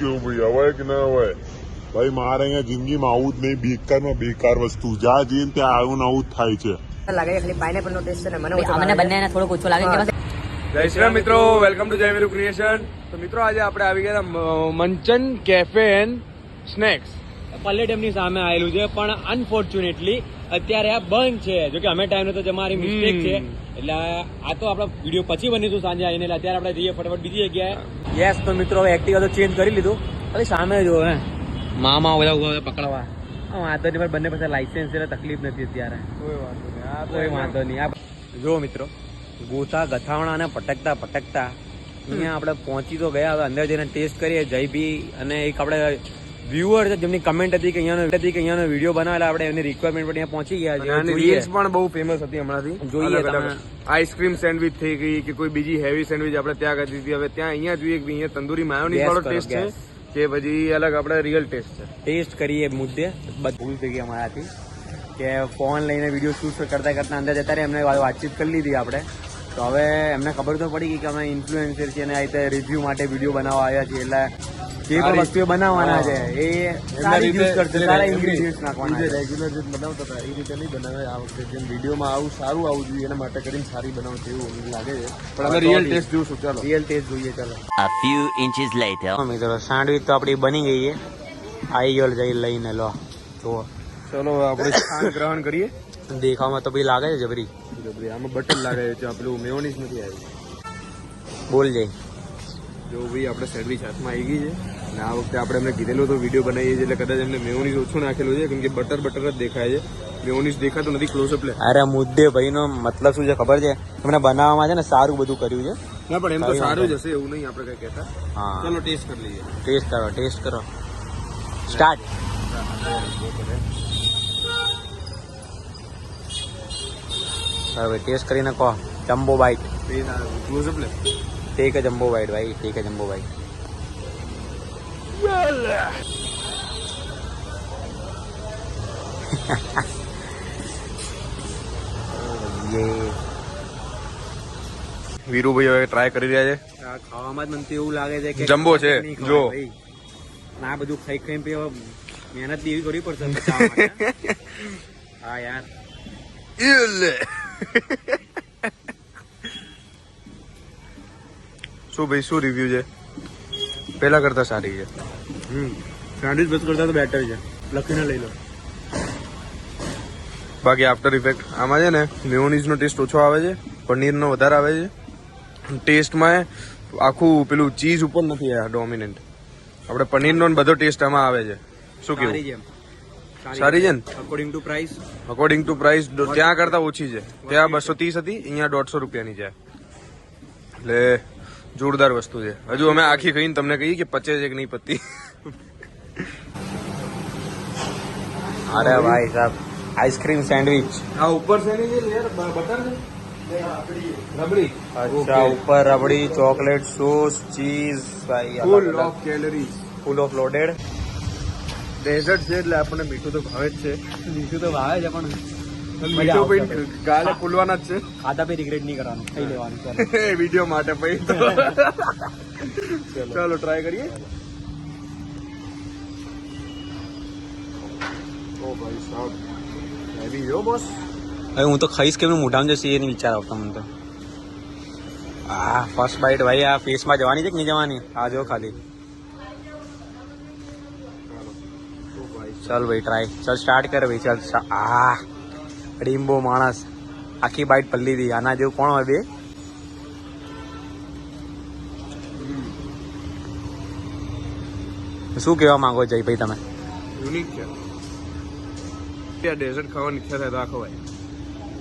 क्यों भैया હોય કે ના હોય ભાઈ મારે અહીંયા જિંદગીમાં આવું જ નહીં બેકારમાં બેકાર વસ્તુ જ્યાં જઈએ ને ત્યાં આવું ને આવું જ થાય છે લાગે ખાલી પાઇનેપલ નો ટેસ્ટ છે ને મને બંનેને થોડોક ઓછો લાગે કે જય શ્રી રામ મિત્રો, વેલકમ ટુ જય વીરુ ક્રિએશન. તો મિત્રો આજે આપણે આવી ગયા મંચન કેફે એન્ડ સ્નેક્સ. પલ્લે ડેમની સામે આવેલું છે, પણ અનફોર્ચ્યુનેટલી અત્યારે આ બંધ છે. જો કે અમે ટાઈમ તો અમારી મિસ્ટેક છે, એટલે આ તો આપણા વિડીયો પછી બનીશું સાંજે આવીને. એટલે અત્યારે આપણે જઈએ ફટાફટ બીજી જગ્યાએ. યસ, તો મિત્રો હવે એક્ટિવા તો ચેન્જ કરી લીધું. હવે સામે જો હે મામા બધા ઉભા પકડવા. વાંધો નહીં, પણ બંને પાસે લાઇસન્સ એટલે તકલીફ નથી અત્યારે. કોઈ વાંધો નહીં. જો મિત્રો, ગોતા ગથાવણા અને પટકતા અહીંયા આપણે પહોંચી તો ગયા. હવે અંદર જઈને ટેસ્ટ કરીએ. જયભી અને એક આપણે વ્યુઅર છે જેમની કમેન્ટ હતી કે અહીંયાનો વિડીયો બનાવેલા, આપણે એમની રિક્વાયરમેન્ટ પર અહીંયા પહોંચી ગયા છે. રીલ્સ પણ બહુ ફેમસ હતી હમણાંથી. જોઈએ આઈસ્ક્રીમ સેન્ડવિચ થઈ ગઈ કે કોઈ બીજી હેવી સેન્ડવિચ આપણે ત્યાં કરી હતી. હવે ત્યાં અહીંયા જોઈએ કે અહીંયા તંદૂરી માયોનીઝ વાળો ટેસ્ટ છે કે પછી અલગ આપણે રિયલ ટેસ્ટ છે. ટેસ્ટ કરીએ મુદ્દે ભૂલ થઈ ગઈ અમારાથી કે ફોન લઈને વિડીયો શૂટ કરતા અંદર જતા રહે. એમને વાતચીત કરી લીધી આપણે. તો હવે એમને ખબર તો પડી ગઈ કે અમે ઇન્ફ્લુએન્સર છીએ અને આ રીતે રિવ્યુ માટે વિડીયો બનાવવા આવ્યા છીએ. એટલે જે પણ વસ્તુઓ બનાવવાના છે એ સારી યુઝ કરશે, સારા ઇન્ગ્રેડિયન્ટ્સ નાખવાના છે. રેગ્યુલર જે બનાવતા હતા એ રીતે નહીં બનાવે. આ વખતે જેમ વિડીયોમાં આવું સારું આવવું જોઈએ એના માટે કરીને સારી બનાવશે એવું મને લાગે છે. પણ અમે રિયલ ટેસ્ટ જોઈશું. ચાલો રિયલ ટેસ્ટ જોઈએ. ચાલો. A few inches later. મિત્રો સેન્ડવિચ તો આપણી બની ગઈ છે. આવી ગયો જઈ લઈને લો જુઓ. ચલો આપણે સ્થાન ગ્રહણ કરીએ. દેખાવામાં તો ભાઈ લાગે છે જબરી. આમાં બટર લાગે છે, પેલું મેયોનીઝ નથી આવી. બોલ જઈ. જો ભાઈ આપણે સેન્ડવિચ હાથમાં આવી ગઈ છે અને આ વખતે આપણે એમને કીધેલું તો વિડીયો બનાવીએ છીએ એટલે કદાચ એમને મેયોનીઝ ઓછું નાખેલું છે કેમ કે બટર જ દેખાય છે. મેયોનીઝ દેખાતું નથી. ક્લોઝઅપ લે. અરે મુદ્દે ભાઈનો મતલબ શું છે ખબર છે? એમને બનાવવામાં છે ને સારું બધું કર્યું છે. ના પણ એમ તો સારું જ હશે એવું નહીં આપણે કઈ કહેતા. હા ચલો ટેસ્ટ કરી લઈએ. ટેસ્ટ કરો. સ્ટાર્ટ. હવે ટેસ્ટ કરીને કહો. Jumbo byte. ક્લોઝઅપ લે. ટેક અ જમ્બો બાઈટ ભાઈ, take a jumbo byte. Virubhai હવે ટ્રાય કરી રહ્યા છે. ખાવામાં જ મને તો એવું લાગે છે કે જમ્બો છે. જો આ બધું ખાઈ મહેનત એવી કરવી પડશે. હા યાર. શું ભાઈ શું રિવ્યુ છે? પેલા કરતા સારી છે. સેન્ડવિચ બસ કરતા તો બેટર છે. લખીને લઈ લો. બાકી આફ્ટર ઇફેક્ટ આમાં છે ને મેયોનીઝનો ટેસ્ટ ઓછો આવે છે, પનીરનો વધારે આવે છે. ટેસ્ટમાં આખું પેલું ચીઝ ઉપર નથી ડોમિનન્ટ. આપણે પનીરનો બધો ટેસ્ટ આમાં આવે છે. શું કેવું? સારી છે ને? અકોર્ડિંગ ટુ પ્રાઇસ ત્યાં કરતા ઓછી છે. ત્યાં 230 હતી, અહીંયા 150 રૂપિયાની છે. એટલે જોરદાર વસ્તુ છે. હજુ અમે આખી ખાઈને તમને કહીએ કે પચે છે કે નહીં પતી. અરે ભાઈ સાહેબ, આઈસ્ક્રીમ સેન્ડવિચ. આ ઉપર સેન્ડવિચ છે બટર છે રબડી. અચ્છા, ઉપર રબડી, chocolate sauce, cheese. Full of calories, full of loaded. Dessert છે એટલે આપણને મીઠું તો ભાવે જ છે. મીઠું તો ભાવે છે, પણ મીઠું પછી ગાલે ફૂલવાના જ છે. ખાતા પછી રિગ્રેટ નહીં કરવાનું, ખાઈ લેવાનું. વિડીયો માટે પછી ચાલો ટ્રાય કરીએ. ઓ ભાઈ સાહેબ હેવી જો બોસ. હવે હું તો ખાઈશ કે મોઢામાં જશે એ નહીં વિચાર આવતો મને તો. હા, ફર્સ્ટ બાઈટ ભાઈ. આ ફેસમાં જવાની છે કે નહીં જવાની? આ જો ખાલી. ચાલ ભાઈ ટ્રાય. ચાલ સ્ટાર્ટ કર ભાઈ. ચાલ. આ રીમ્બો માણસ આખી બાઈટ પલ્લી દી. આના જેવું કોણ હોય બે? શું કહેવા માંગો જય ભાઈ તમે? યુનિક છે. ત્યાં ડેઝર્ટ ખાવાની ઈચ્છા થાય તો આ ખવાય.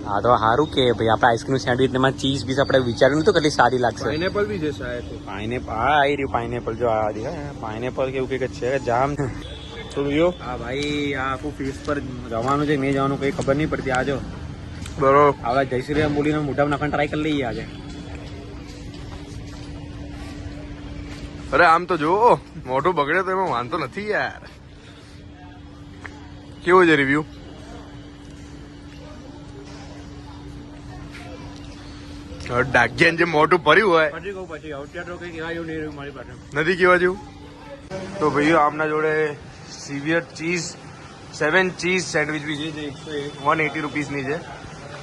હા તો સારું કે ભાઈ આપણે આઈસ્ક્રીમ સેન્ડવિચ એમાં ચીઝ બીસ આપણે વિચાર્યું નતું કેટલી સારી લાગશે. પાઇનેપલ બી છે શાયદ. પાઇનેપલ. હા આવી રહ્યું પાઇનેપલ. જો આ પાઇનેપલ કેવું કંઈક છે. જામ થોડું જો. હા ભાઈ, આ આખું ફેસ પર જવાનું છે નહીં જવાનું કઈ ખબર નહીં પડતી. આજો બરોબર. હવે જય શ્રી રામ બોલીને મોઢામાં નાખવાનું ટ્રાય કરી લઈએ આજે. અરે આમ તો જો મોઢું બગડે તો એમાં વાંધો નથી યાર. કેવો છે રિવ્યુ? ડાગ્યાન જે મોઢું ભર્યું હોય પછી કહું પછી અત્યારે તો કઈ કહેવા જેવું નહીં રહ્યું મારી પાસે. નથી કેવા જેવું. તો ભાઈઓ આમના જોડે સિવિયર ચીઝ 7 ચીઝ સેન્ડવિચ બી છે જે 180 રૂપીસની છે,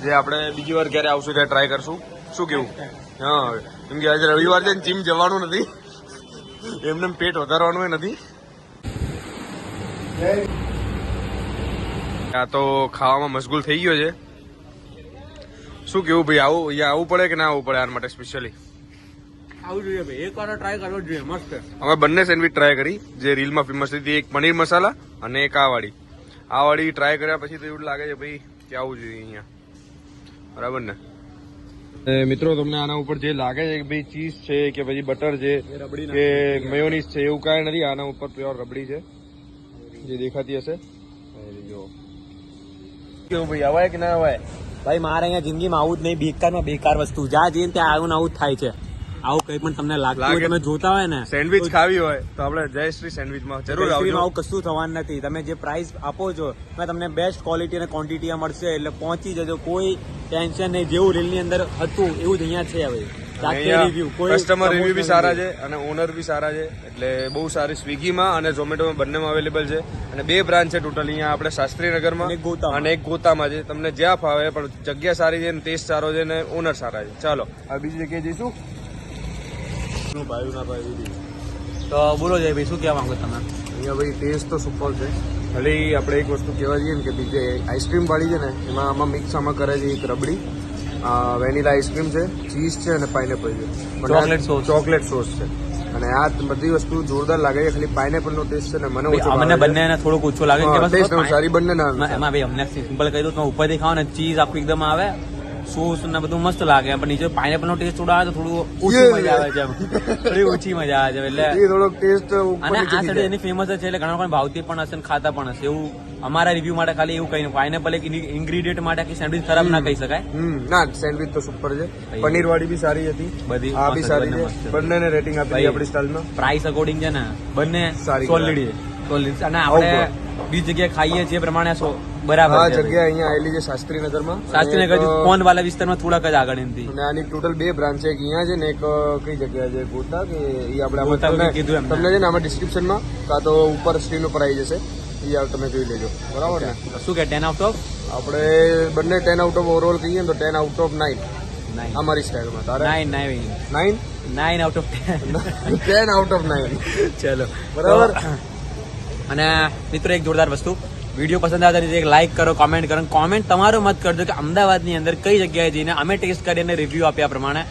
જે આપણે બીજી વાર ક્યારે આવશું ત્યારે ટ્રાય કરશું. શું કેવું? હા, કેમ કે આજે રવિવાર છે, જીમ જવાનું નથી, એમને પેટ વધારવાનું નથી. આ તો ખાવામાં મશગુલ થઈ ગયો છે. શું કેવું ભાઈ, આવું અહીંયા આવવું પડે કે ના આવવું પડે આના માટે સ્પેશિયલી? આવું જોઈએ ભાઈ, એક વાર ટ્રાય કરવો જોઈએ, મસ્ત. અમે બંને સેન્ડવિચ ટ્રાય કરી જે રીલમાં ફેમસ હતી, એક પનીર મસાલા અને એક આ વાળી ટ્રાય કર્યા પછી તો એવું લાગે છે ભાઈ કે આવવું જોઈએ અહીંયા, બરાબર ને? મિત્રો તમને આના ઉપર જે લાગે છે કે ભાઈ ચીઝ છે કે પછી બટર છે કે મેયોનીઝ છે, એવું કાંઈ નથી. આના ઉપર પ્યોર રબડી છે જે દેખાતી હશે. કેવું ભાઈ, અવાય કે ના અવાય? ભાઈ મારે અહીંયા જિંદગીમાં આવું જ નહીં, બેકારમાં બેકાર વસ્તુ, જ્યાં જઈને ત્યાં આવું ને આવું જ થાય છે. આવું કઈ પણ તમને લાગતું હોય, તમે જોતા હોય ને સેન્ડવિચ ખાવી હોય તો આપણે જયશ્રી સેન્ડવિચમાં જરૂર આવજો. આવું કશું થવાનું નથી. તમે જે પ્રાઇસ આપો છો એમાં તમને બેસ્ટ ક્વોલિટી અને ક્વોન્ટિટી મળશે, એટલે પહોંચી જજો, કોઈ ટેન્શન નહીં. જેવું રીલ ની અંદર હતું એવું જ અહીંયા છે. હવે કસ્ટમર રિવ્યુ બી સારા છે અને ઓનર બી સારા છે, એટલે બહુ સારી. સ્વિગીમાં અને ઝોમેટોમાં બંનેમાં અવેલેબલ છે અને 2 બ્રાન્ચ છે ટોટલ અહીંયા આપણે શાસ્ત્રીનગરમાં અને એક ગોતામાં છે. તમને જ્યાં ફાવે, પણ જગ્યા સારી છે, ટેસ્ટ સારો છે અને ઓનર સારા છે. ચાલો આ બીજી જગ્યાએ જઈશું. તો બોલો જય ભાઈ, શું કહેવા માંગો તમે? અહીંયા ભાઈ ટેસ્ટ તો સુપર છે. ખાલી આપણે એક વસ્તુ કહેવા જઈએ ને કે બીજે આઈસ્ક્રીમ વાળી છે ને, એમાં આમાં મિક્સ આમાં કરે છે એક રબડી, વેનીલા આઈસ્ક્રીમ છે, ચીઝ છે અને પાઇનેપલ છે, ચોકલેટ સોસ છે. અને આ બધી વસ્તુ જોરદાર લાગે છે. ખાલી પાઇનેપલ નો ટેસ્ટ છે ને મને ઓછો અમને બંને થોડોક ઓછો લાગે છે. સારી બંને ના એમાં ભાઈ અમને સિમ્પલ કહી દઉં, તમે ઉપરથી ખાઓ ને ચીઝ આખું એકદમ આવે, સોસ ને બધું મસ્ત લાગે, પણ નીચે પાઇનેપલ નો ટેસ્ટ થોડો આવે તો થોડું ઓછી મજા આવે છે, થોડી ઓછી મજા આવે છે. એટલે થોડોક ટેસ્ટ અને આ સાઈડ એની ફેમસ છે, એટલે ઘણા લોકો ભાવતી પણ હશે ને ખાતા પણ હશે. એવું અમારા રિવ્યુ માટે ખાલી એવું કઈ પાઇનેપલ એક ઇન્ગ્રીડિયન્ટ માટે કે સેન્ડવિચ ખરાબ ના કહી શકાય. ના, સેન્ડવિચ તો સુપર છે. પનીર વાળી બી સારી હતી, બધી આ બી સારી છે. બંનેને રેટિંગ આપી આપણી સ્ટાઇલમાં. પ્રાઇસ અકોર્ડિંગ છે ને બંને સોલિડ છે. અને આપણે બીજી જગ્યાએ ખાઈએ જે પ્રમાણે બરાબર આ જગ્યા અહીંયા આવેલી છે શાસ્ત્રીનગરમાં. શાસ્ત્રીનગર ફોન વાળા વિસ્તારમાં થોડાક જ આગળ એમથી. અને આની ટોટલ 2 બ્રાન્ચ છે, એક અહીંયા છે ને એક કઈ જગ્યા છે, ગોતા કે એ આપણે તમને છે ને આમાં ડિસ્ક્રિપ્શનમાં કાં તો ઉપર સ્ક્રીન ઉપર આવી જશે, એ તમે જોઈ લેજો, બરાબર ને? શું કે 10 આઉટ ઓફ? આપણે બંને 10 આઉટ ઓફ ઓવરઓલ કહીએ તો 10 આઉટ ઓફ 9 અમારી સ્ટાઇલમાં. તારે 9 આઉટ ઓફ 10. 10 out of 9. ચલો બરાબર. અને મિત્રો એક જોરદાર વસ્તુ, વિડીયો પસંદ આવે તો એક લાઈક કરો, કોમેન્ટ કરો. કોમેન્ટ તમારો મત કરજો કે અમદાવાદની અંદર કઈ જગ્યાએ જઈને અમે ટેસ્ટ કરીને રિવ્યુ આપ્યા પ્રમાણે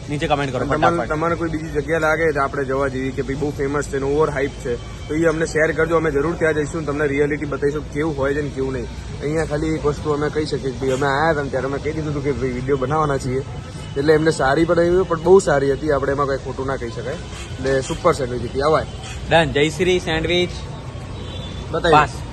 નીચે કમેન્ટ કરો. તમારે કોઈ બીજી જગ્યા લાગે તો આપણે જવા જેવી કે ભાઈ બહુ ફેમસ છે, ઓવર હાઇપ છે, તો એ અમને શેર કરજો. અમે જરૂર ત્યાં જઈશું, તમને રિયાલિટી બતાવીશું કેવું હોય છે ને કેવું નહીં. અહીંયા ખાલી એક વસ્તુ અમે કહી શકીએ કે ભાઈ અમે આવ્યા હતા ત્યારે અમે કહી દીધું હતું કે ભાઈ વિડીયો બનાવવાના છીએ, એટલે એમને સારી પણ આવી પણ બહુ સારી હતી. આપણે એમાં કઈ ખોટું ના કહી શકાય. એટલે સુપર સેન્ડવિચ હતી. આવાય ડન. જયશ્રી સેન્ડવિચ બતાવી.